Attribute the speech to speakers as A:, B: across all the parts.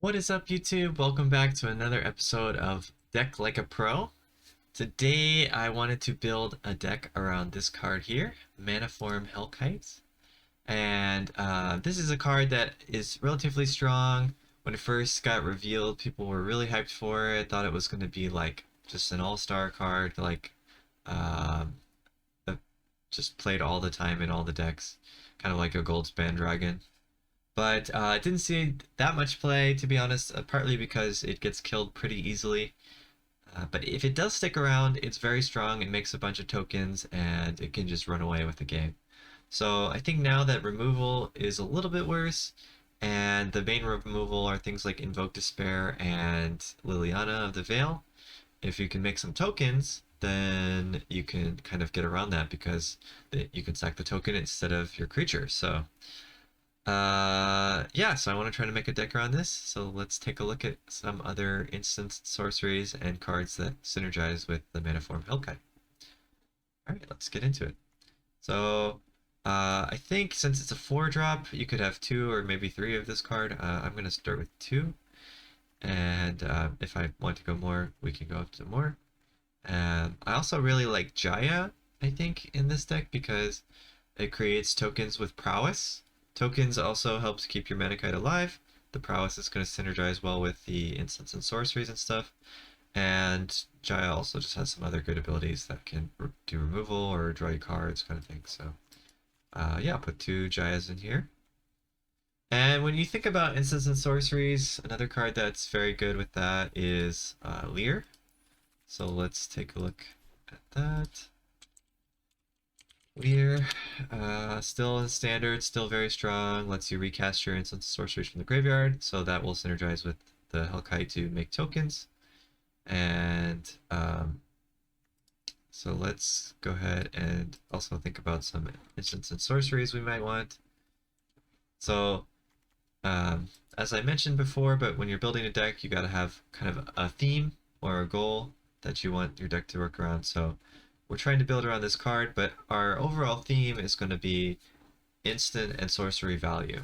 A: What is up, YouTube? Welcome back to another episode of Deck Like a Pro. Today I wanted to build a deck around this card here, Maniform Hellkite. And this is a card that is relatively strong. When it first got revealed, people were really hyped for it. Thought it was going to be like just an all-star card, like um, that just played all the time in all the decks, kind of like a Goldspan Dragon. But it didn't see that much play, to be honest, partly because it gets killed pretty easily. But if it does stick around, it's very strong, it makes a bunch of tokens, and it can just run away with the game. So I think now that removal is a little bit worse, and the main removal are things like Invoke Despair and Liliana of the Veil, if you can make some tokens, then you can kind of get around that because you can sack the token instead of your creature. So yeah, so I want to try to make a deck around this. So let's take a look at some other instant sorceries and cards that synergize with the Maniform Hellkite. Alright, let's get into it. So I think since it's a 4-drop, you could have 2 or maybe 3 of this card. I'm going to start with 2. And if I want to go more, we can go up to more. I also really like Jaya, I think, in this deck because it creates tokens with prowess. Tokens also helps keep your Manakite alive. The prowess is going to synergize well with the instants and sorceries and stuff. And Jaya also just has some other good abilities that can do removal or draw you cards kind of thing. So yeah, I'll put 2 Jayas in here. And when you think about instants and sorceries, another card that's very good with that is Leer. So let's take a look at that. Leer, still in standard, still very strong, lets you recast your instant sorceries from the graveyard, so that will synergize with the Hellkite to make tokens. And so let's go ahead and also think about some instants and sorceries we might want. So as I mentioned before, but when you're building a deck, you got to have kind of a theme or a goal that you want your deck to work around. So we're trying to build around this card, but our overall theme is going to be instant and sorcery value.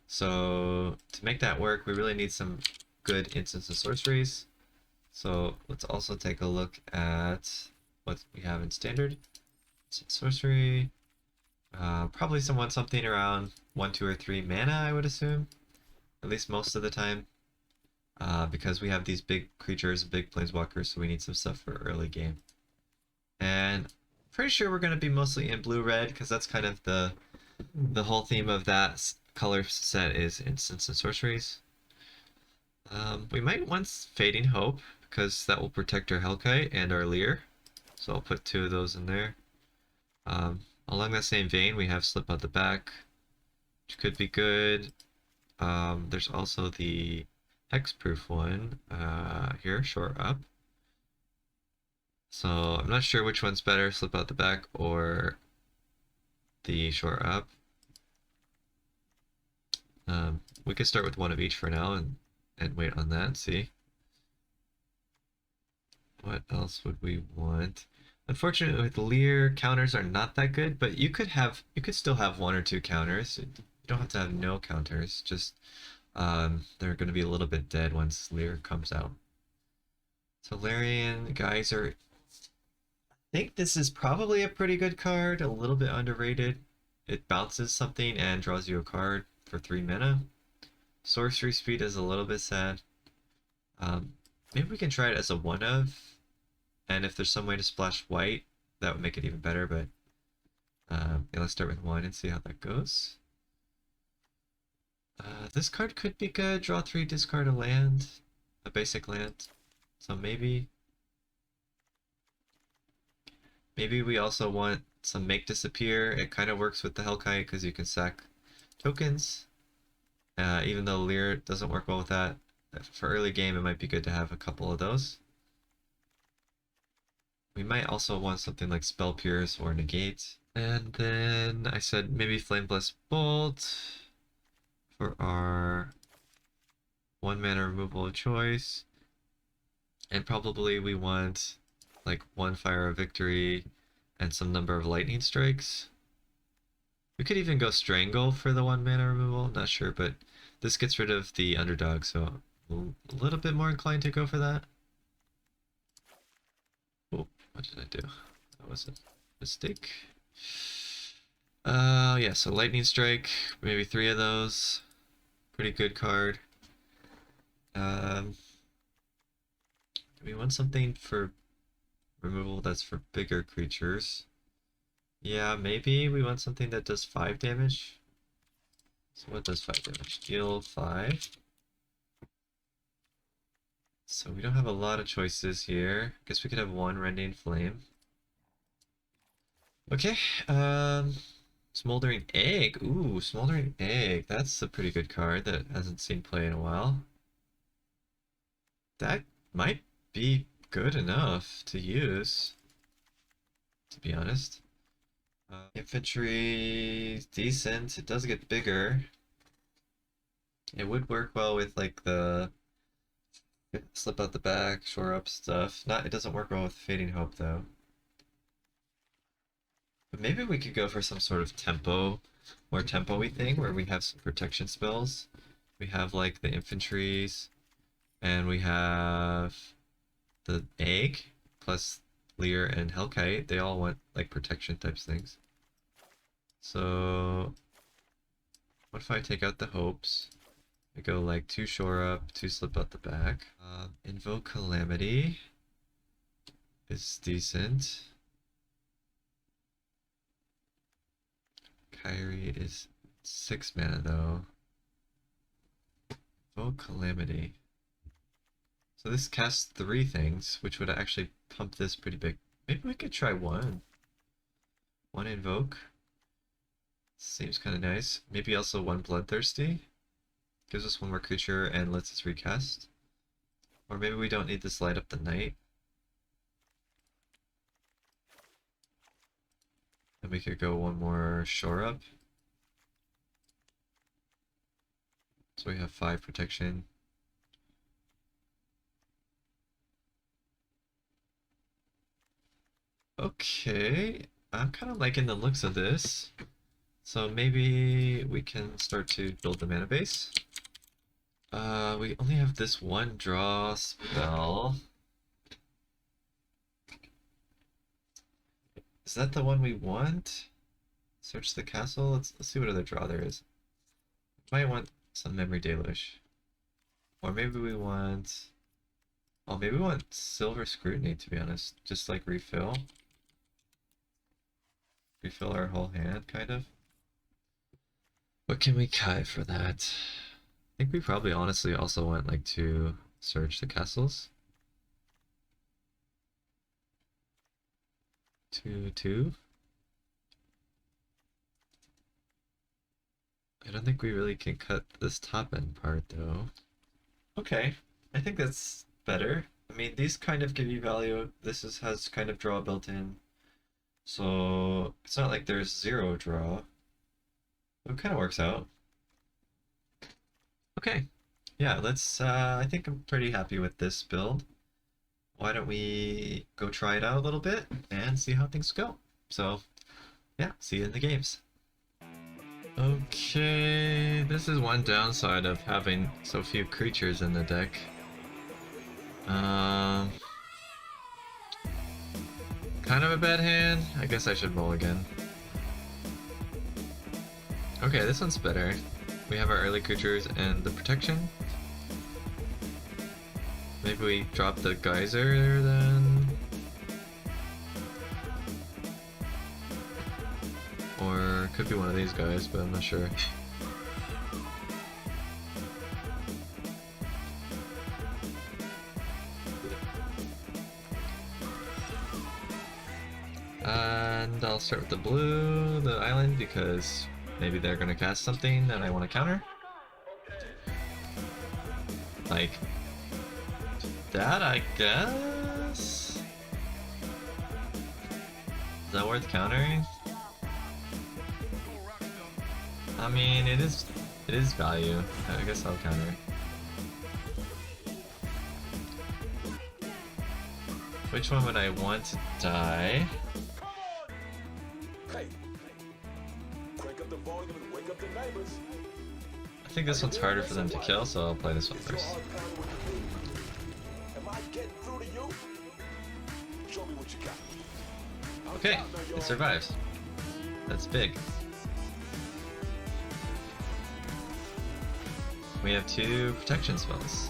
A: So to make that work, we really need some good instants and sorceries. So let's also take a look at what we have in standard. Instant sorcery, probably something around 1, 2, or 3 mana, I would assume, at least most of the time, because we have these big creatures, big planeswalkers, so we need some stuff for early game. And pretty sure we're going to be mostly in blue-red because that's kind of the whole theme of that color set is instants and sorceries. We might want Fading Hope because that will protect our Hellkite and our Leer. So I'll put 2 of those in there. Along that same vein, we have Slip Out the Back, which could be good. There's also the Hexproof one here, Shore Up. So I'm not sure which one's better, Slip Out the Back or the Shore Up. We could start with one of each for now and wait on that, see. What else would we want? Unfortunately, with Leer, counters are not that good, but you could still have 1 or 2 counters. You don't have to have no counters, just they're going to be a little bit dead once Leer comes out. Solarian, Geyser. I think this is probably a pretty good card, a little bit underrated. It bounces something and draws you a card for 3 mana. Sorcery speed is a little bit sad. Maybe we can try it as a 1-of, and if there's some way to splash white, that would make it even better, but yeah, let's start with 1 and see how that goes. This card could be good. Draw 3, discard a land, a basic land. So maybe we also want some Make Disappear. It kind of works with the Hellkite because you can sack tokens. Even though Leer doesn't work well with that, for early game it might be good to have a couple of those. We might also want something like Spell Pierce or Negate. And then I said maybe Flameblast Bolt for our 1 mana removal of choice. And probably we want like 1 Fire of Victory and some number of lightning strikes. We could even go Strangle for the 1 mana removal, not sure, but This gets rid of the underdog, so I'm a little bit more inclined to go for that. Oh, what did I do? That was a mistake. Yeah, so Lightning Strike, maybe 3 of those. Pretty good card. Do we want something for removal that's for bigger creatures? Yeah, maybe we want something that does 5 damage. So what does 5 damage? Deal 5. So we don't have a lot of choices here. Guess we could have 1 Rending Flame. Okay, Smoldering Egg. Ooh, Smoldering Egg. That's a pretty good card that hasn't seen play in a while. That might be good enough to use, to be honest. Infantry, decent. It does get bigger. It would work well with like the slip out the back, shore up stuff. It doesn't work well with Fading Hope though. But maybe we could go for some sort of more tempo-y thing where we have some protection spells. We have like the infantries, and we have the egg plus Leer and Hellkite. They all want like protection types things. So what if I take out the hopes? I go like 2 shore up, 2 slip out the back. Invoke Calamity is decent. Kyrie is 6 mana though. Invoke Calamity. So this casts 3 things, which would actually pump this pretty big. Maybe we could try 1. 1 Invoke. Seems kind of nice. Maybe also 1 Bloodthirsty. Gives us 1 more creature and lets us recast. Or maybe we don't need this Light Up the Night. And we could go 1 more shore up. So we have 5 protection. Okay, I'm kind of liking the looks of this. So maybe we can start to build the mana base. We only have this 1 draw spell. Is that the one we want? Search the castle? Let's see what other draw there is. We might want some Memory Deluge. Or maybe we want... Oh, maybe we want Silver Scrutiny, to be honest. Just like refill. Refill our whole hand, kind of. What can we cut for that? I think we probably honestly also want like to search the castles. 2/2. I don't think we really can cut this top end part though. Okay, I think that's better. I mean, these kind of give you value. This has kind of draw built in. So it's not like there's 0 draw. It kind of works out. Okay, yeah, I think I'm pretty happy with this build. Why don't we go try it out a little bit and see how things go. So yeah, see you in the games. Okay, this is one downside of having so few creatures in the deck. Kind of a bad hand. I guess I should roll again. Okay, this one's better. We have our early creatures and the protection. Maybe we drop the geyser then? Or it could be one of these guys, but I'm not sure. And I'll start with the blue, the island, because maybe they're gonna cast something that I want to counter. Like that, I guess? Is that worth countering? I mean, it is value. I guess I'll counter. Which one would I want to die? I think this one's harder for them to kill, so I'll play this one first. Okay, it survives. That's big. We have 2 protection spells.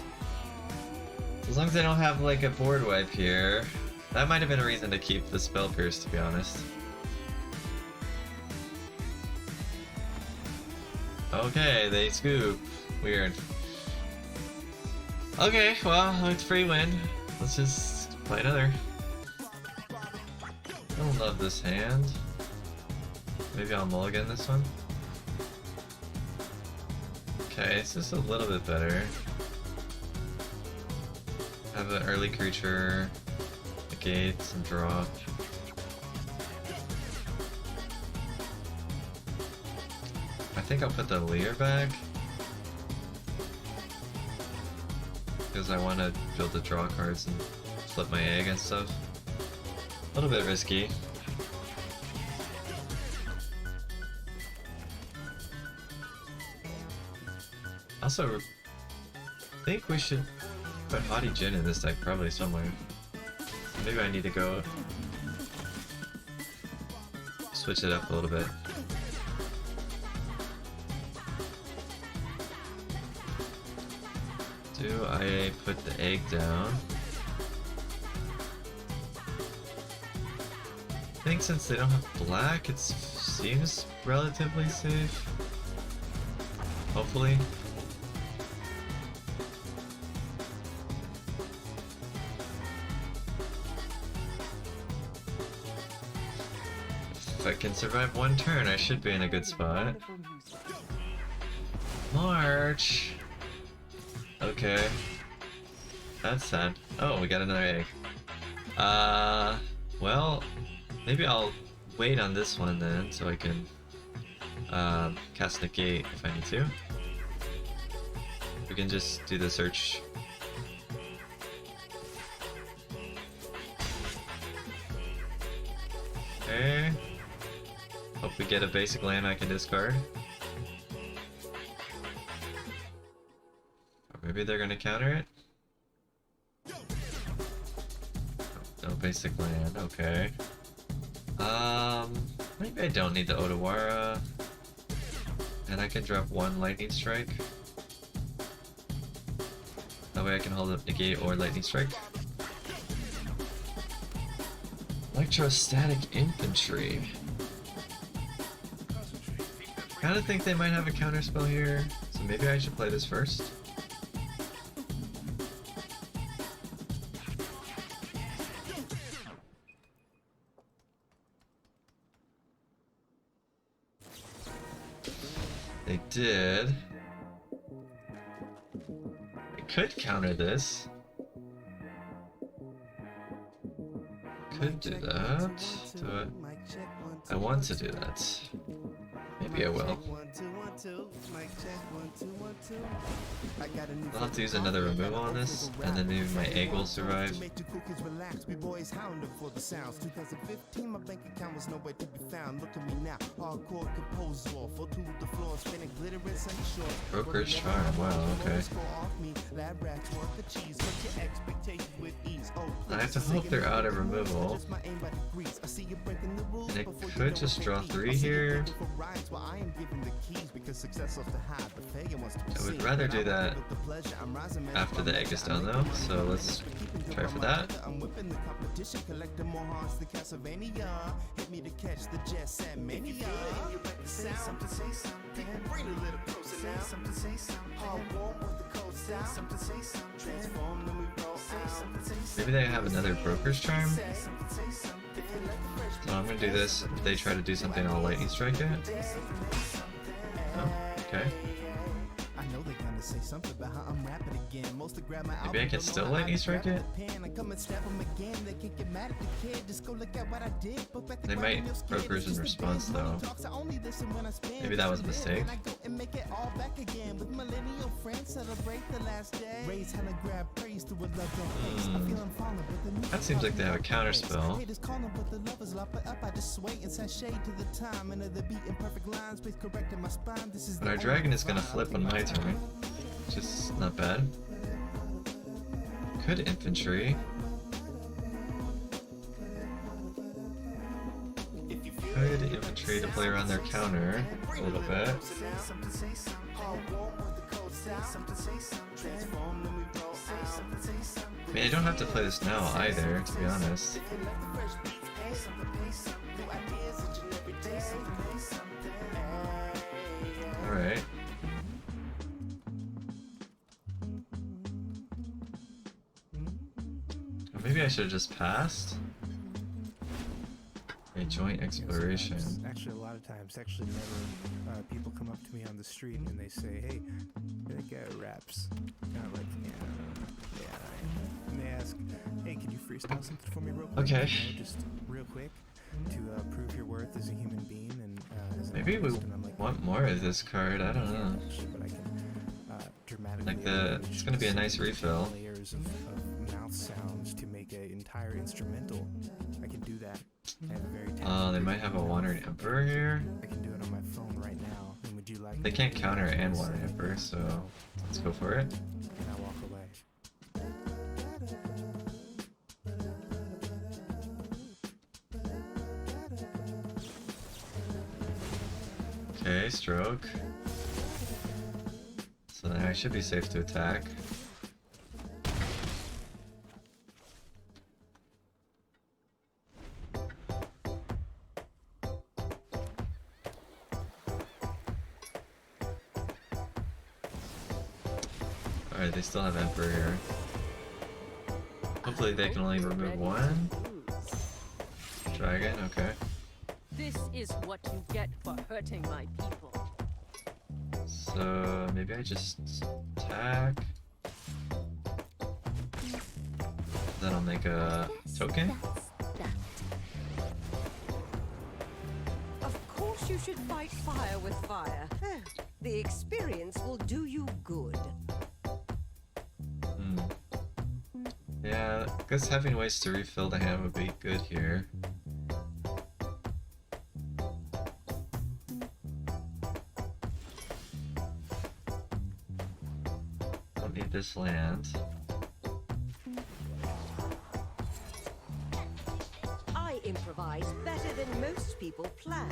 A: As long as they don't have like a board wipe here, that might have been a reason to keep the spell pierce, to be honest. Okay, they scoop. Weird. Okay, well, it's free win. Let's just play another. I don't love this hand. Maybe I'll mulligan this one. Okay, it's just a little bit better. Have an early creature, negate, some draw. I think I'll put the leer back because I want to build the draw cards and flip my egg and stuff. A little bit risky. Also, I think we should put Haughty Djinn in this deck probably somewhere. Maybe I need to go switch it up a little bit. Do I put the egg down? I think since they don't have black, it seems relatively safe. Hopefully. If I can survive 1 turn, I should be in a good spot. March! Okay. That's sad. Oh, we got another egg. Well, maybe I'll wait on this one then, so I can cast negate if I need to. We can just do the search. Okay. Hope we get a basic land I can discard. Or maybe they're gonna counter it? No basic land, okay. Maybe I don't need the Otawara. And I can drop 1 lightning strike. That way I can hold up negate or lightning strike. Electrostatic infantry. Kinda think they might have a counter spell here, so maybe I should play this first. They did. I could counter this. Could do that. Do it. I want to do that. Maybe I will. I'll have to use another removal on this, and then maybe my egg will survive. Broker's Charm, wow, okay. I have to hope they're out of removal. And I could just draw 3 here. I would rather do that after the egg is done though, so let's try for that. Maybe they have another Broker's Charm. So I'm gonna do this. If they try to do something, I'll lightning strike it. Oh, okay. Maybe I can still lightning strike it? They might Brokers in response though. Maybe that was a mistake.
B: and make it all back again. With millennial friends, celebrate the last day. Raise hella grab praise through a love don't face. I feel I'm falling, but the
A: That seems like they have a counter spell.
B: Haters calling, but the lovers lop it up. I just sway and send shade to the time. And the beat in perfect lines, please correcting my spine. This is
A: But our dragon is gonna flip on my turn, which is not bad. Could infantry. Could infantry to play around their counter a little bit. I mean, I don't have to play this now either, to be honest. Alright. Or maybe I should have just passed? A joint exploration.
C: Actually, a lot of times, never, people come up to me on the street and they say, hey, that guy raps. And I'm like, yeah. And they ask, hey, can you freestyle something for me real quick?
A: Okay.
C: You know, just real quick to prove your worth as a human being and as
A: maybe we want more of this card, I don't know.
C: But I can dramatically
A: Like it's gonna be a nice refill.
C: layers of mouth sounds to make an entire instrumental. I can do that. I have a very
A: Oh, they might have a Wandering Emperor here.
C: I can do it on my phone right now. And would you like
A: They can't counter and Wandering Emperor, so let's go for it.
C: And I walk away.
A: Okay, stroke. So then I should be safe to attack. Alright, they still have Emperor here. Hopefully they can only remove one. Dragon, okay.
D: This is what you get for hurting my people.
A: So maybe I just attack. Then I'll make a token.
E: Of course you should fight fire with fire. The experience will do you good.
A: Yeah, I guess having ways to refill the hand would be good here. Don't need this land.
E: I improvise better than most people plan.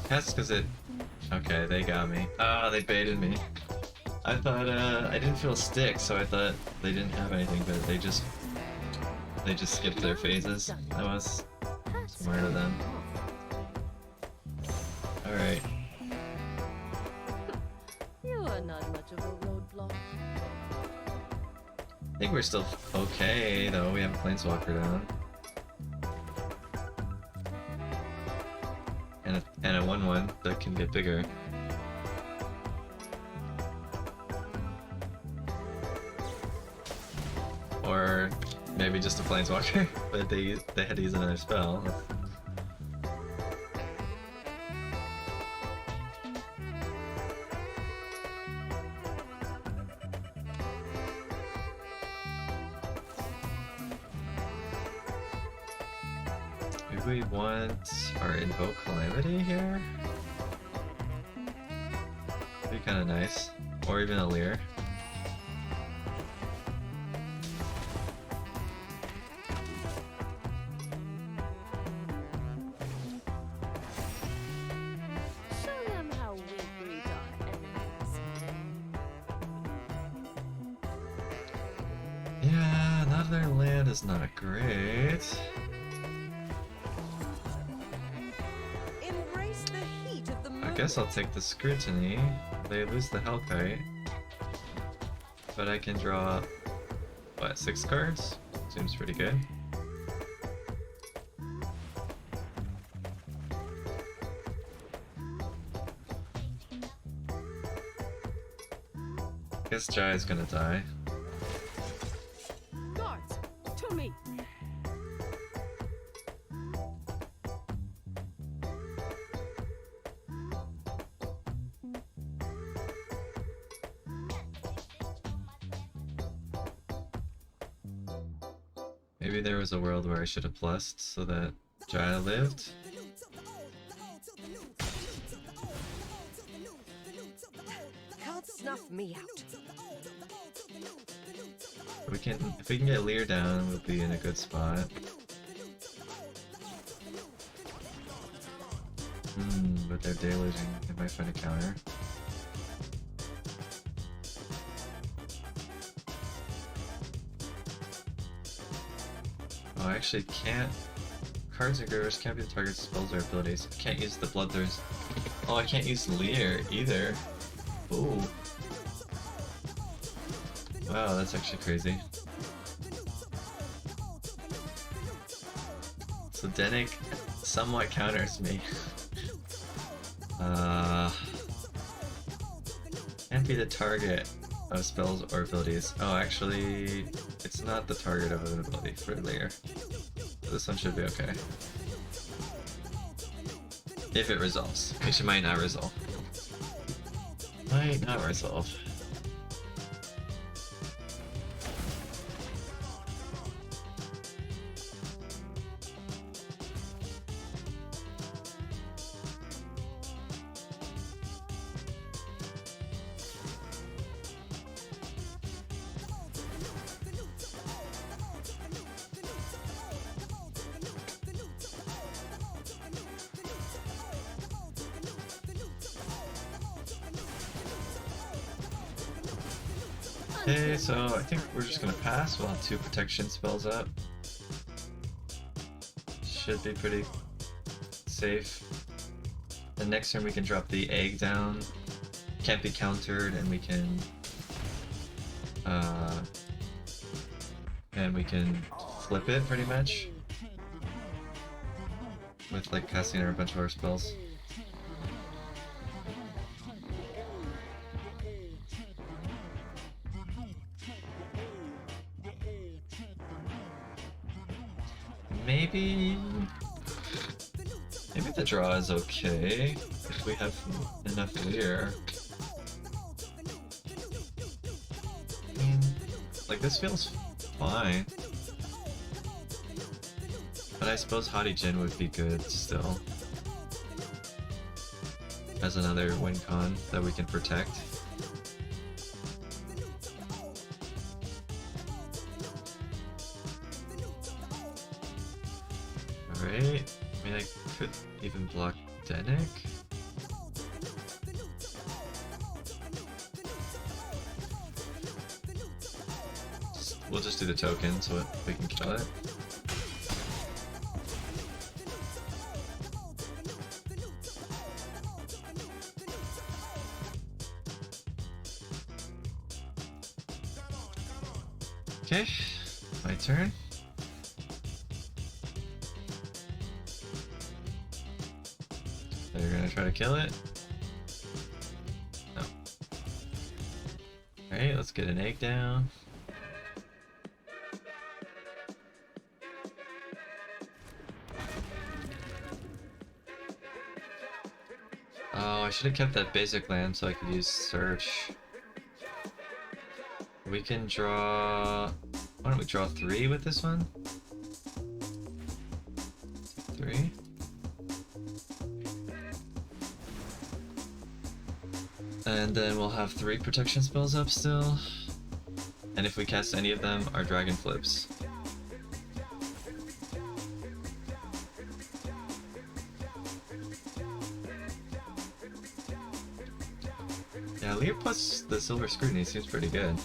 A: That's because it... Okay, they got me. Ah, they baited me. I thought, I didn't feel stick, so I thought they didn't have anything, but they just skipped their phases. That was smart of them. Alright.
D: You are not much of a roadblock.
A: I think we're still okay, though. We have a Planeswalker down. And a 1/1 that can get bigger. Or maybe just a Planeswalker, but they had to use another spell. Do we want our Invoke Calamity here? That'd be kind of nice. Or even a Leer.
D: Show them how we greet our enemies.
A: Yeah, another land is not great.
E: Embrace the heat of the
A: I
E: moment.
A: guess I'll take the Scrutiny. They lose the Hellkite. But I can draw, what, 6 cards? Seems pretty good. Guess Jai is gonna die.
D: Guards, to me.
A: Maybe there was a world where I should have plussed so that Jai lived.
E: Can't snuff me out.
A: We can, if we can get Lear down, we'll be in a good spot. But they're deluging. They might find a counter. Oh, I actually can't. Cards and givers can't be the target's spells or abilities. I can't use the Bloodthirst. Oh, I can't use Lear either. Ooh. Wow, that's actually crazy. So Denik somewhat counters me. Can't be the target of spells or abilities. Oh, actually, it's not the target of an ability for Lear. So this one should be okay. If it resolves, which it might not resolve. Might not resolve. Okay, so I think we're just gonna pass. We'll have 2 protection spells up. Should be pretty safe. The next turn we can drop the egg down. Can't be countered, and we can flip it pretty much with like casting a bunch of our spells. Maybe the draw is okay if we have enough Lear. I mean, like this feels fine. But I suppose Haughty Jin would be good still. As another win con that we can protect. Alright, I mean I could even block Denik. We'll just do the token so we can kill it. Okay, my turn. They're gonna try to kill it. No. Alright, let's get an egg down. Oh, I should have kept that basic land so I could use search. We can draw... Why don't we draw 3 with this one? 3. And then we'll have 3 protection spells up still. And if we cast any of them, our dragon flips. Yeah, Lear plus the Silver Scrutiny seems pretty good.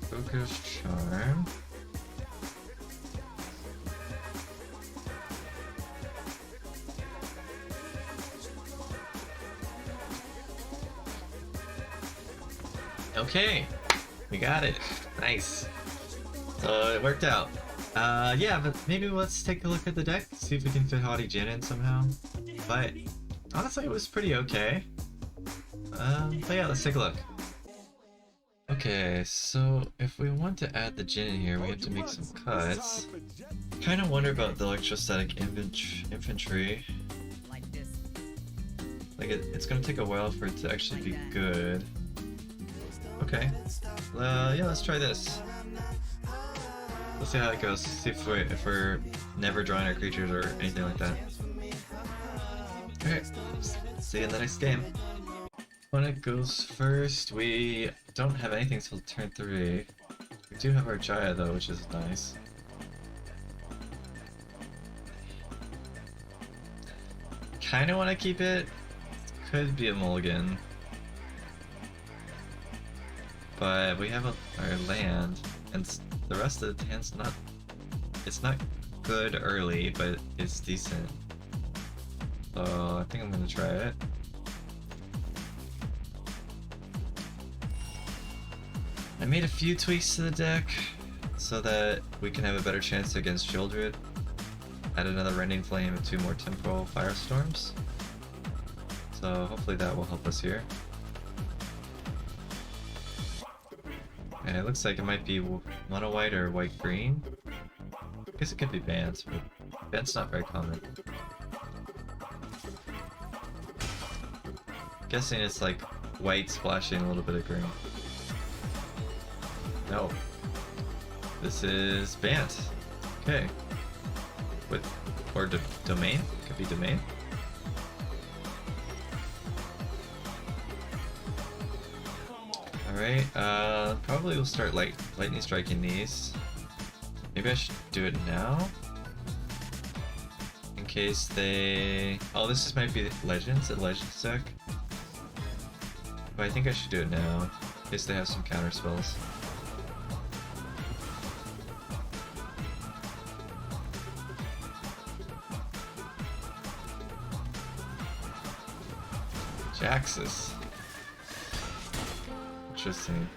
A: Focus Charm. Okay, we got it. Nice. So it worked out. Yeah, but maybe let's take a look at the deck, see if we can fit Haughty Djinn in somehow. But honestly, it was pretty okay. But yeah, let's take a look. Okay, so if we want to add the Djinn in here, we have to make some cuts. Kind of wonder about the electrostatic infantry. Like it's gonna take a while for it to actually be good. Okay, yeah, let's try this. Let's see how it goes. See if we're never drawing our creatures or anything like that. Okay, see you in the next game. When it goes first, we don't have anything till turn 3. We do have our Jaya though, which is nice. Kinda wanna keep it. Could be a mulligan. But we have our land, and the rest of the hand's not... It's not good early, but it's decent. So I think I'm gonna try it. I made a few tweaks to the deck so that we can have a better chance against Shieldred. Add another Rending Flame and 2 more Temporal Firestorms. So hopefully that will help us here. And it looks like it might be mono white or white green. I guess it could be Bant, but Bant's not very common. Guessing it's like white splashing a little bit of green. No. This is Bant. Okay. Or Domain? Could be Domain. Alright, probably we'll start lightning striking these. Maybe I should do it now? In case they... Oh, this might be Legends, a Legends deck. But I think I should do it now, in case they have some counter spells. Jaxus. Interesting.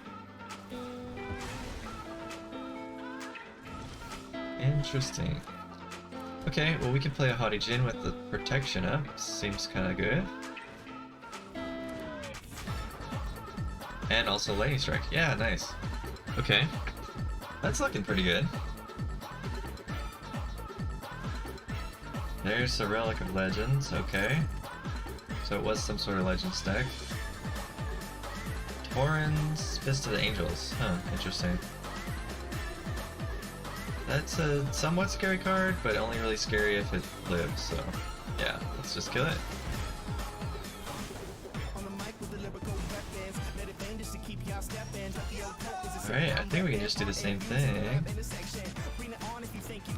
A: Interesting. Okay, well we can play a Haughty Djinn with the protection up. Seems kind of good. And also Lightning Strike. Yeah, nice. Okay. That's looking pretty good. There's a Relic of Legends, okay. So it was some sort of Legends deck. Torrens, Fist of the Angels. Huh, interesting. That's a somewhat scary card, but only really scary if it lives, so yeah, let's just kill it. Alright, I think we can just do the same thing.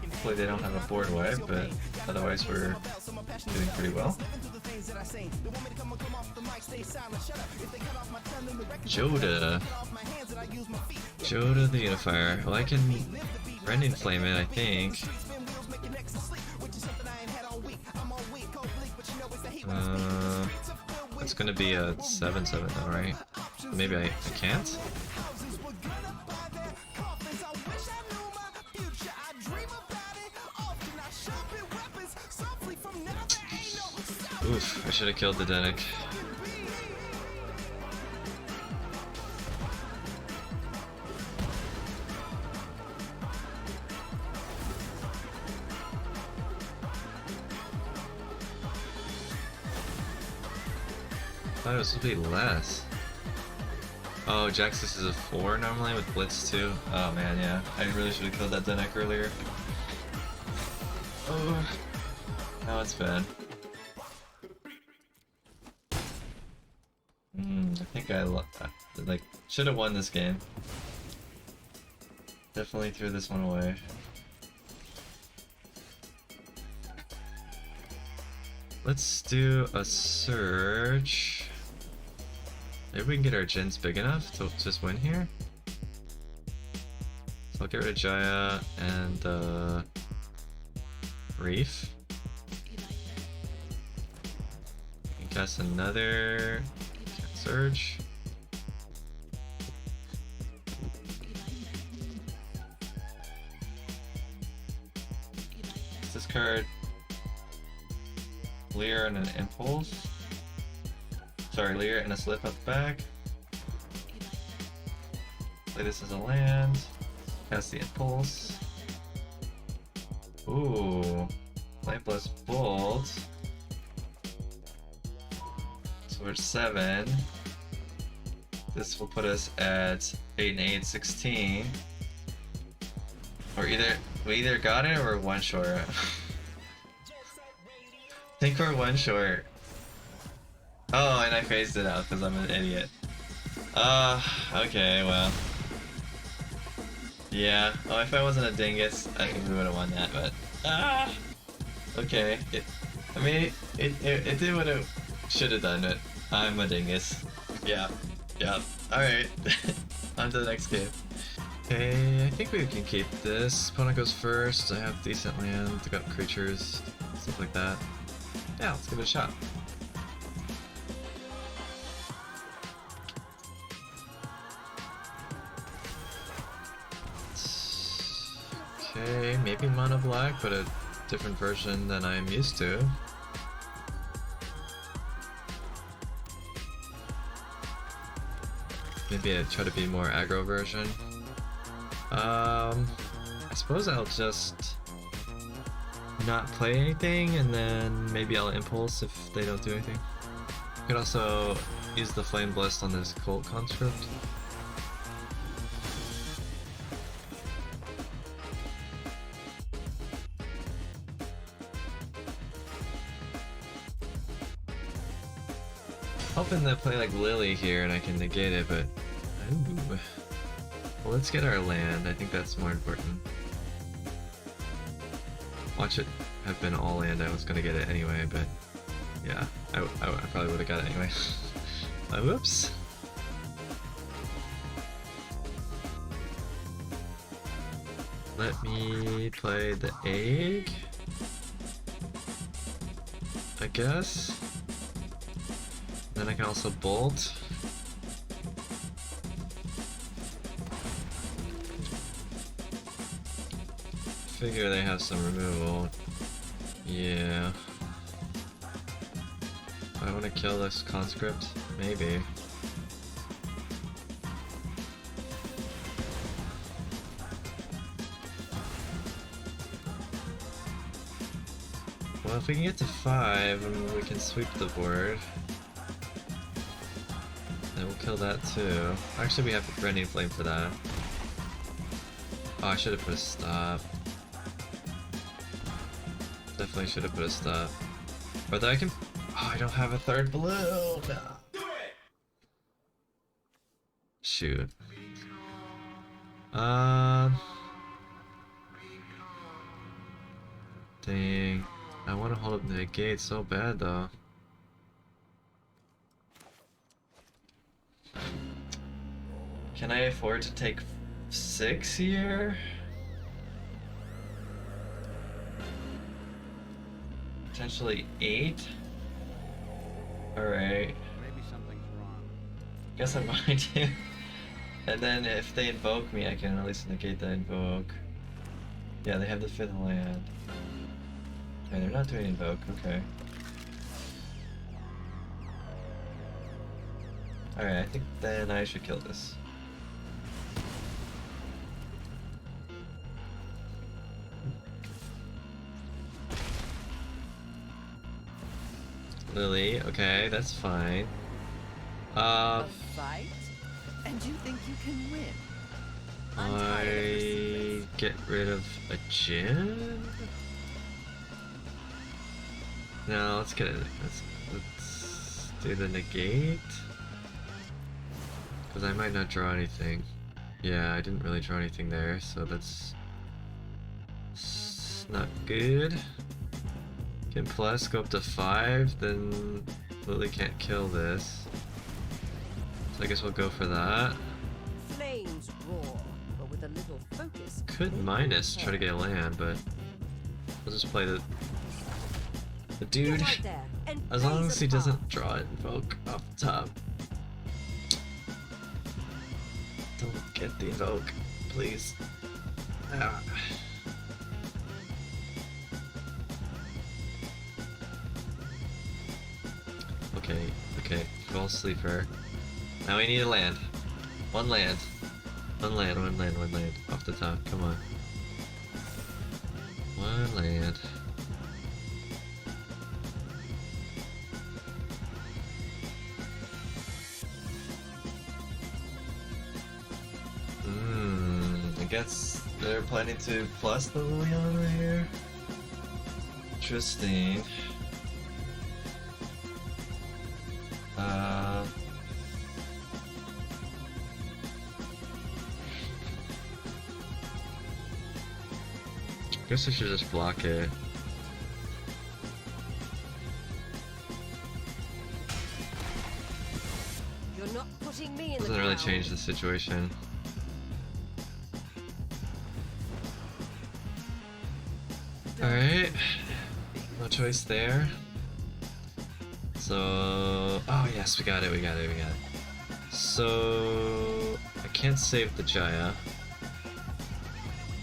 A: Hopefully they don't have a board wipe, but otherwise we're doing pretty well. Joda. Joda the Unifier. Well, I can Rending Flame it, I think. It's gonna be a 7/7 though, right? Maybe I can't? Oof, I should have killed the Denic. I thought it was supposed to be less. Oh, Jaxus is a 4 normally with Blitz too? Oh man, yeah. I really should have killed that Denic earlier. Oh, now it's bad. I think I should have won this game. Definitely threw this one away. Let's do a search. Maybe we can get our gens big enough to just win here. So I'll get rid of Jaya and Reef. Cast another Surge. discard Leer and an Impulse. Sorry, Leer and a Slip up back. Play this as a land. Cast the Impulse. Ooh. Flame plus Bolt. So we're 7. This will put us at 8 and 8, 16. Or we either got it or we're one short. I think we're one short. Oh, and I phased it out because I'm an idiot. Okay, well. Yeah, oh, if I wasn't a dingus, I think we would have won that, but... Okay, I mean, it did what it should have done, but I'm a dingus. Yeah, alright. On to the next game. Okay, I think we can keep this. Opponent goes first, I have decent land, I got creatures, stuff like that. Yeah, let's give it a shot. Okay, maybe mono black, but a different version than I'm used to. Maybe I try to be more aggro version. I suppose I'll just not play anything and then maybe I'll impulse if they don't do anything. I could also use the Flame Blast on this Cult Conscript. Hoping to play like Lily here and I can negate it, but ooh. Well, let's get our land. I think that's more important. Watch it have been all land. I was gonna get it anyway, but yeah, I probably would have got it anyway. Whoops. Let me play the egg, I guess. Then I can also bolt. Figure they have some removal. Yeah. I want to kill this conscript? Maybe. Well, if we can get to 5, we can sweep the board. Then we'll kill that too. Actually, we have Rending Flame for that. Oh, I should have put a stop. Definitely should have put a stop. Or that I can... Oh, I don't have a third blue! No. Shoot. Dang. I want to hold up the gate so bad though. Can I afford to take 6 here? Potentially 8? Alright.
F: Maybe something's wrong.
A: Guess I'm going to. And then if they invoke me, I can at least negate the invoke. Yeah, they have the 5th land. Okay, they're not doing invoke, okay. Alright, I think then I should kill this. Lily, okay, that's fine.
E: A fight? And you think you can win?
A: I get rid of a Jin? No, let's get it. Let's do the negate. Because I might not draw anything. Yeah, I didn't really draw anything there, so that's not good. Can plus go up to 5, then Lily can't kill this. So I guess we'll go for that.
E: Flames roar, but with a little focus.
A: Could minus try to get a land, but we'll just play the dude.
E: Right there, and
A: As long
E: blaze
A: as he
E: apart.
A: doesn't draw it invoke off the top. Don't get the invoke, please. Ah. Okay, okay. Goal sleeper. Now we need a land. One land. One land, one land, one land. Off the top, come on. One land. I guess they're planning to plus the Lily over here. Interesting. Guess I should just block it.
E: You're not putting me in
A: Doesn't
E: the
A: really
E: crowd.
A: change the situation. Alright. No choice there. So... oh yes, we got it, we got it, we got it. So... I can't save the Jaya.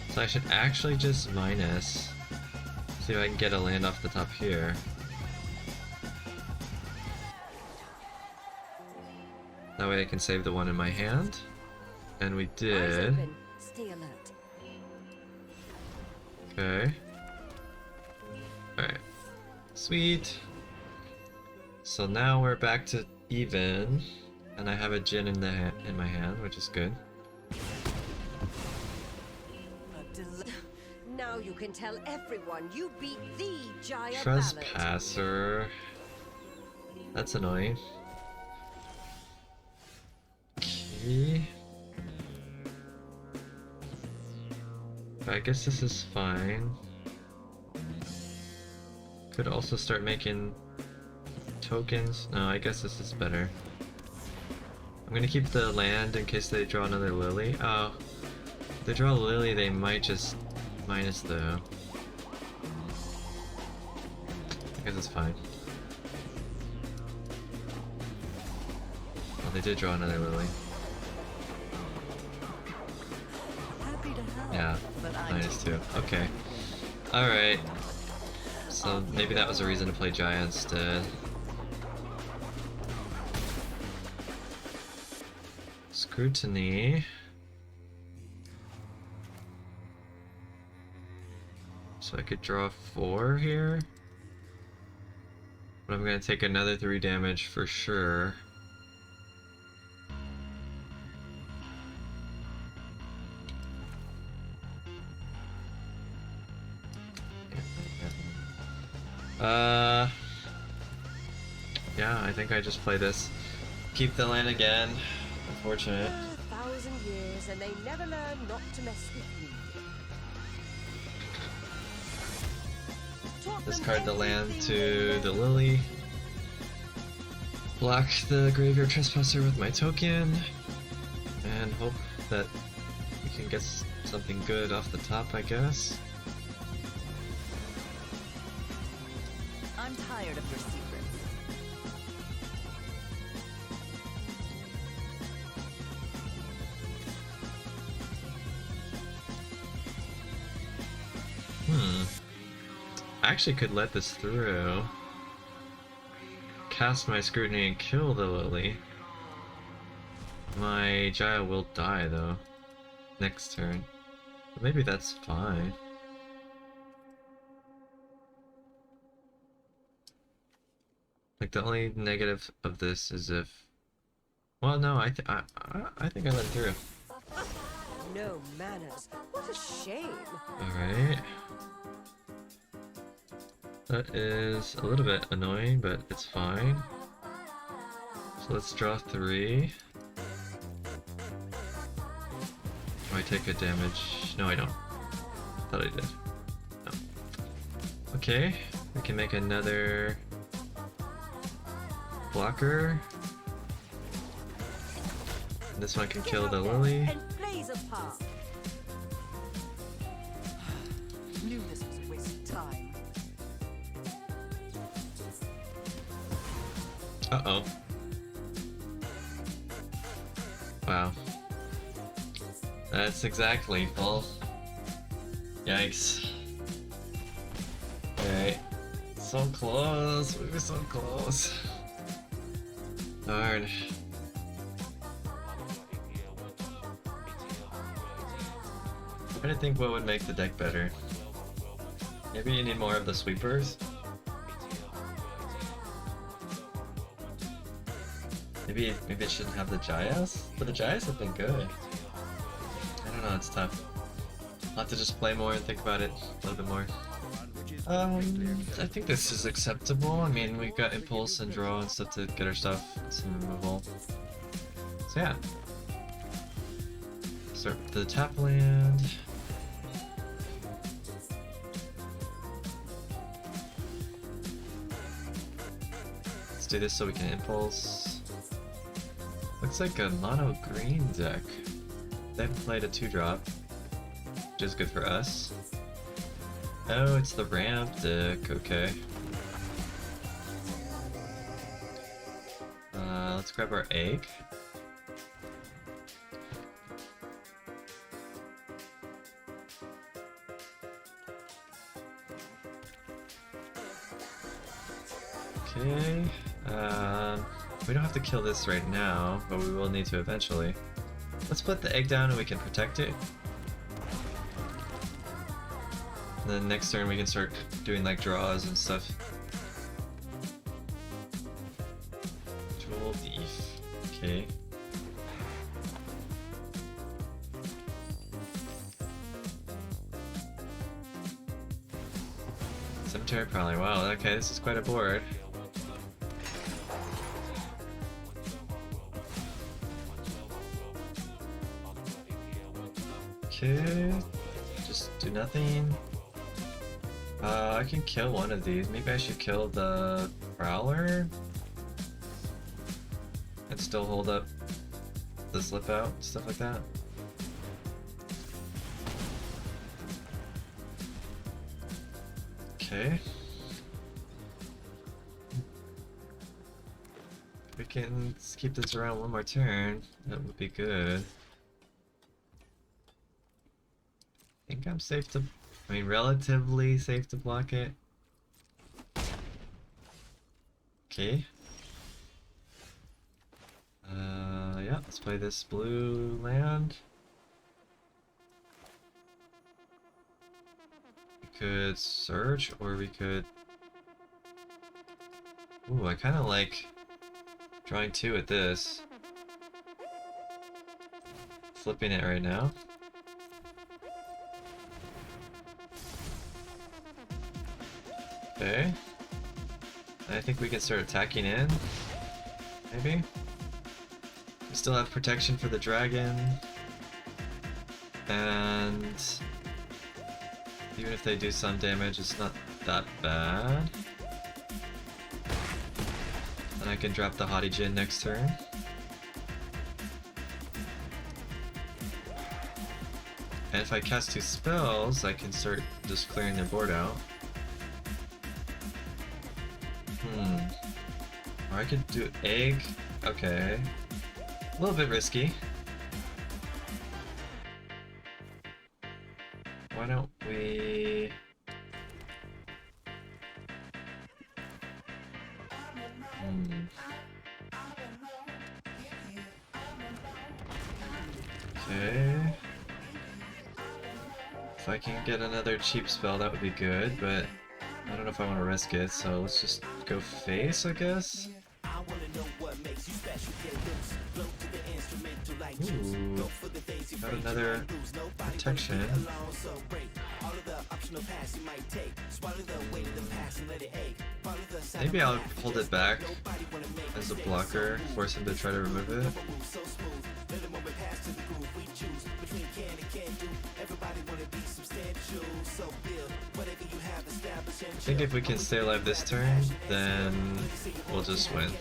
A: So I should actually just minus. See if I can get a land off the top here. That way I can save the one in my hand. And we
E: Eyes
A: did.
E: open. Stay alert.
A: Okay. Alright. Sweet. So now we're back to even. And I have a Jin in my hand, which is good.
E: Now you can tell everyone you beat the Jaya ballad.
A: Trespasser. That's annoying. Okay. I guess this is fine. Could also start making tokens. No, I guess this is better. I'm gonna keep the land in case they draw another lily. Oh, if they draw a lily, they might just minus the... I guess it's fine. Oh, they did draw another lily.
E: Happy to help.
A: Yeah, minus 2. Okay. Alright. So maybe that was a reason to play Jaya instead. Scrutiny. So I could draw 4 here. But I'm gonna take another 3 damage for sure. Yeah, I think I just play this. Keep the land again. Unfortunate.
E: 1,000 years and they never learn not to mess with you. Taught them
A: Discard the land
E: everything
A: to
E: they
A: the
E: know.
A: lily. Block the graveyard trespasser with my token. And hope that we can get something good off the top, I guess.
F: I'm tired of your secrets.
A: I actually could let this through. Cast my scrutiny and kill the lily. My Jaya will die though. Next turn. But maybe that's fine. Like the only negative of this is if... well, no, I think I let it through.
E: No manners. What a shame.
A: Alright. That is a little bit annoying, but it's fine. So let's draw 3. Do I take a damage? No, I don't. Thought I did. No. Okay, we can make another blocker. This one can
E: Get
A: kill
E: up
A: the
E: there
A: lily.
E: and blaze a path.
F: Knew this was a waste of time.
A: Uh-oh. Wow. That's exactly full. Yikes. Alright. So close. We were so close. Darn. I'm trying to think what would make the deck better. Maybe you need more of the sweepers? Maybe it shouldn't have the Jayas? But the Jayas have been good. I don't know, it's tough. I'll have to just play more and think about it a little bit more. I think this is acceptable. I mean, we got impulse and draw and stuff to get our stuff, some removal. So yeah. Start with the tap land. Let's do this so we can impulse. Looks like a mono green deck. They haven't played a 2-drop, which is good for us. Oh, it's the ramp deck, okay. Let's grab our egg. Okay, we don't have to kill this right now, but we will need to eventually. Let's put the egg down and we can protect it. And then next turn we can start doing like draws and stuff. Jewel beef. Okay. Cemetery probably. Wow, okay, this is quite a board. Okay. Just do nothing. I can kill one of these. Maybe I should kill the Prowler and still hold up the slip out, stuff like that. Okay. If we can keep this around one more turn, that would be good. I think I'm safe to... I mean, relatively safe to block it. Okay. Yeah, let's play this blue land. We could search, or we could... Ooh, I kind of like drawing 2 at this. Flipping it right now. Okay. I think we can start attacking in. Maybe? We still have protection for the dragon. And even if they do some damage, it's not that bad. And I can drop the Haughty Djinn next turn. And if I cast 2 spells, I can start just clearing their board out. Or I could do egg. Okay. A little bit risky. Why don't we... Okay. If I can get another cheap spell, that would be good, but I don't know if I want to risk it, so let's just go face, I guess? Ooh, got another protection. Maybe I'll hold it back as a blocker, force him to try to remove it. I think if we can stay alive this turn, then we'll just win.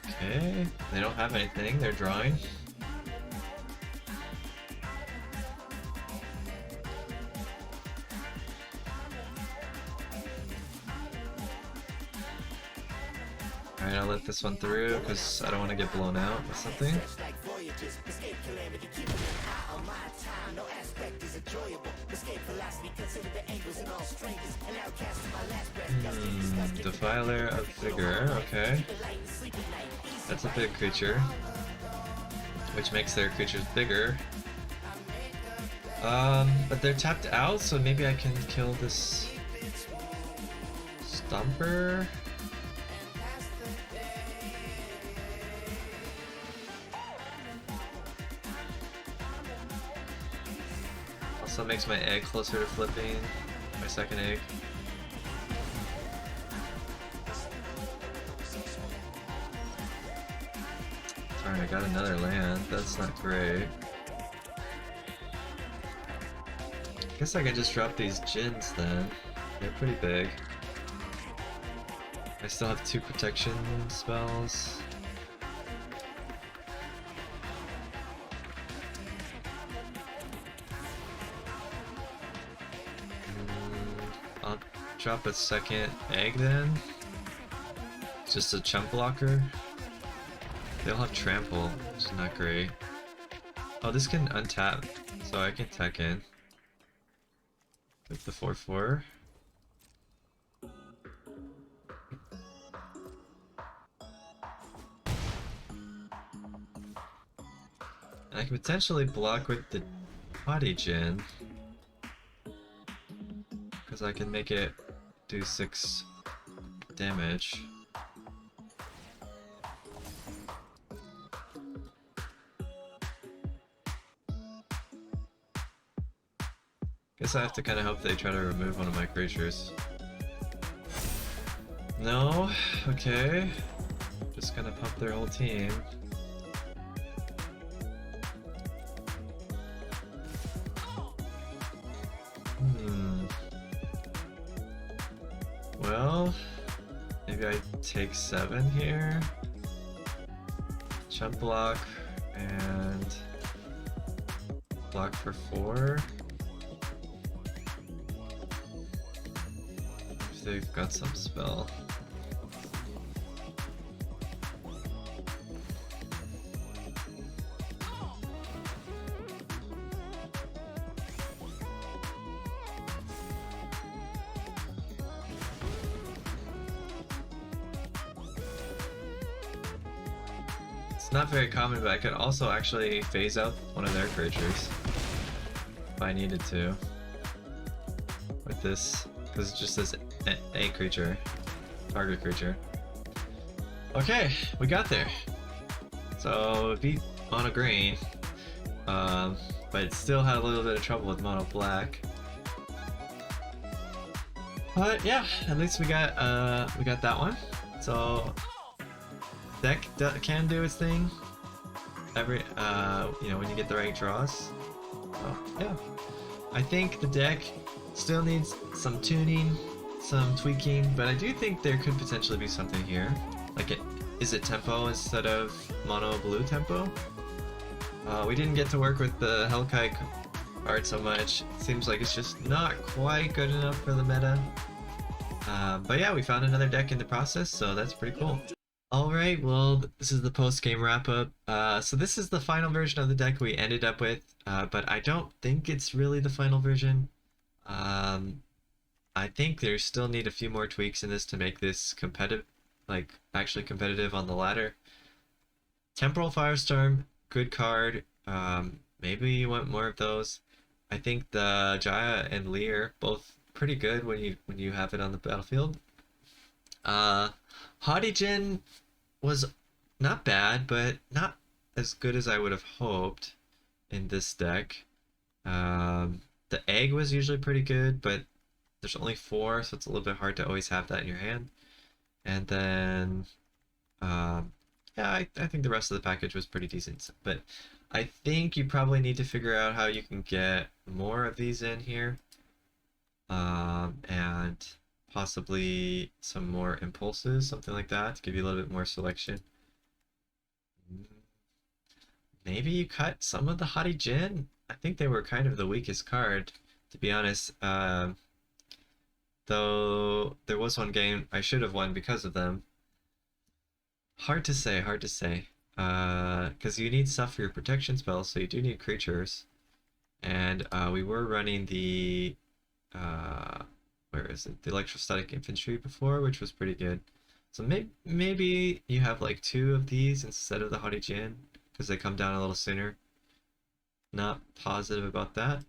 A: Okay, they don't have anything, they're drawing. Alright, I'll let this one through because I don't want to get blown out with something. Defiler of Vigor, okay. That's a big creature, which makes their creatures bigger. But they're tapped out, so maybe I can kill this Stomper. Also makes my egg closer to flipping, my second egg. Darn, I got another land. That's not great. Guess I can just drop these Djinns then. They're pretty big. I still have 2 protection spells. I'll drop a second egg then. Just a chump blocker. They all have trample, which is not great. Oh, this can untap, so I can tech in. With the 4/4. And I can potentially block with the Body Djinn, because I can make it do 6 damage. Guess I have to kind of hope they try to remove one of my creatures. No? Okay. Just gonna pump their whole team. Well, maybe I take 7 here. Chump block and block for 4. If they've got some spell. It's not very common, but I could also actually phase out one of their creatures if I needed to with this, because it just says a creature, target creature. Okay, we got there. So it beat mono green, but it still had a little bit of trouble with mono black. But yeah, at least we got that one. So deck can do its thing every you know, when you get the right draws. So yeah, I think the deck still needs some tuning, some tweaking, but I do think there could potentially be something here. Like, is it tempo instead of mono blue tempo? We didn't get to work with the Hellkite card so much. It seems like it's just not quite good enough for the meta. But yeah, we found another deck in the process, so that's pretty cool. Alright, well, this is the post-game wrap-up. So this is the final version of the deck we ended up with, but I don't think it's really the final version. I think there still need a few more tweaks in this to make this competitive, like actually competitive on the ladder. Temporal Firestorm, good card. Maybe you want more of those. I think the Jaya and Lear both pretty good when you have it on the battlefield. Haughty Djinn was not bad, but not as good as I would have hoped in this deck. The egg was usually pretty good, but there's only 4, so it's a little bit hard to always have that in your hand. And then, yeah, I think the rest of the package was pretty decent. But I think you probably need to figure out how you can get more of these in here. And possibly some more impulses, something like that, to give you a little bit more selection. Maybe you cut some of the Haughty Djinn. I think they were kind of the weakest card, to be honest. Though there was one game I should have won because of them. Hard to say, hard to say. Because you need stuff for your protection spells, so you do need creatures. And we were running the... where is it? The electrostatic infantry before, which was pretty good. So maybe you have like 2 of these instead of the haughty Jin, because they come down a little sooner. Not positive about that.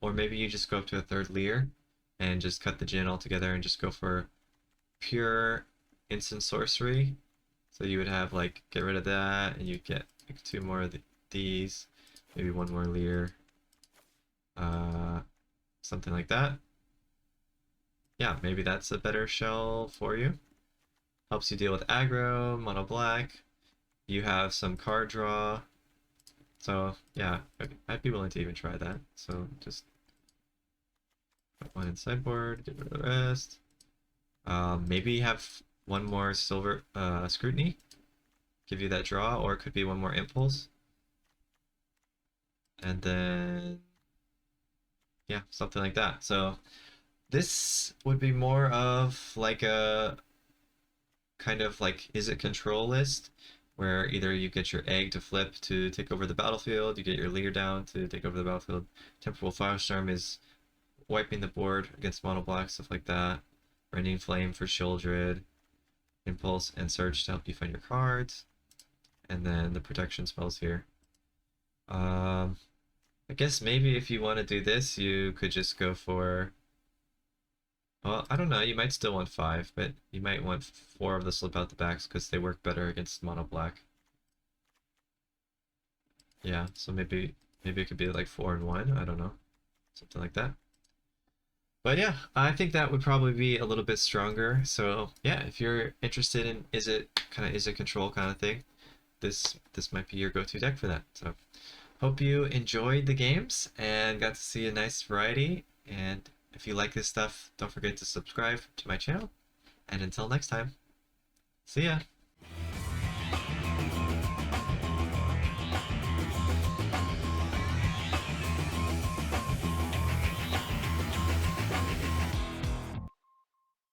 A: Or maybe you just go up to a 3rd Leer and just cut the Jin altogether and just go for pure instant sorcery. So you would have like, get rid of that, and you'd get like 2 more of these, maybe 1 more Leer, something like that. Yeah, maybe that's a better shell for you. Helps you deal with aggro, mono black. You have some card draw. So yeah, I'd be willing to even try that. So just put 1 in sideboard, get rid of the rest. Maybe have 1 more silver scrutiny, give you that draw, or it could be 1 more impulse. And then yeah, something like that. So this would be more of like a kind of like Izzet control list, where either you get your egg to flip to take over the battlefield, you get your leader down to take over the battlefield. Temporal Firestorm is wiping the board against mono black, stuff like that. Rending Flame for Shieldred, Impulse and Search to help you find your cards, and then the protection spells here. I guess maybe if you want to do this, you could just go for, well, I don't know, you might still want 5, but you might want 4 of the slip out the backs because they work better against mono black. Yeah, so maybe it could be like 4 and 1, I don't know. Something like that. But yeah, I think that would probably be a little bit stronger. So yeah, if you're interested in Izzet control kind of thing, this might be your go-to deck for that. So hope you enjoyed the games and got to see a nice variety. And if you like this stuff, don't forget to subscribe to my channel. And until next time, see ya!